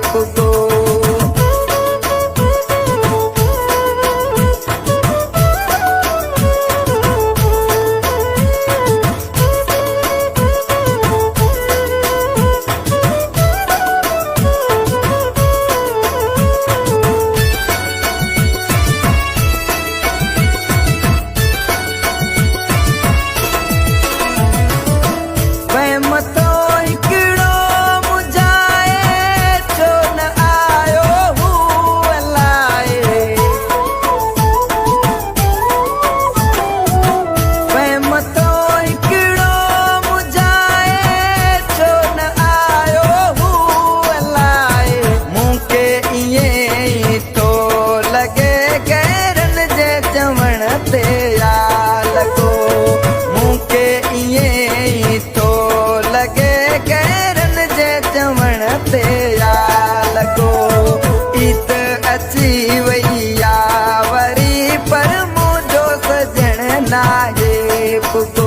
पुगो। अची वैया वरी पर मुझो सजण नाहे पुगो।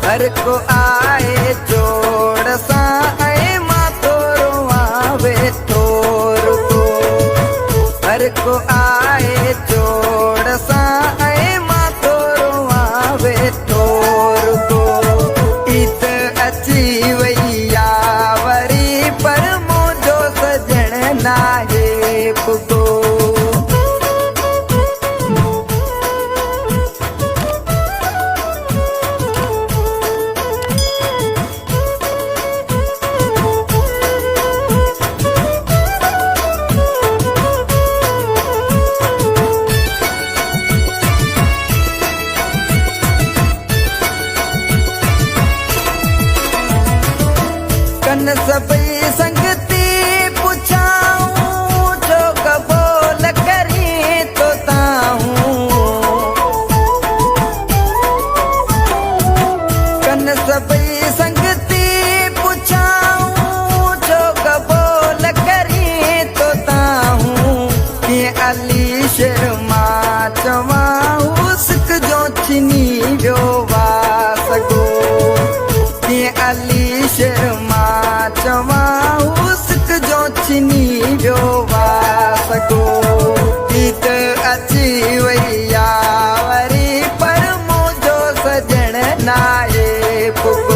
हर को आए जोड़ सा ऐ माँ तोरो आवे तोर को। हर को आए जोड़ सा ऐ माँ तोरो आवे तोर को। इत अची वैया वरी पर मुझो सजण नाहे पुगो। कन सबई संगती पुछाऊं जो कबूल करी तो ताऊं। कन सबई संगती पुछाऊं जो कबूल करी तो ताऊं। कि अली शर्मा चवाऊं सिक जो छिनी वियो वासगो। कि अली शर्मा चवाऊं सिक जो छिनी वियो वासगो। इत अची वैया वरी पर मुझो सजण नाहे पुगो।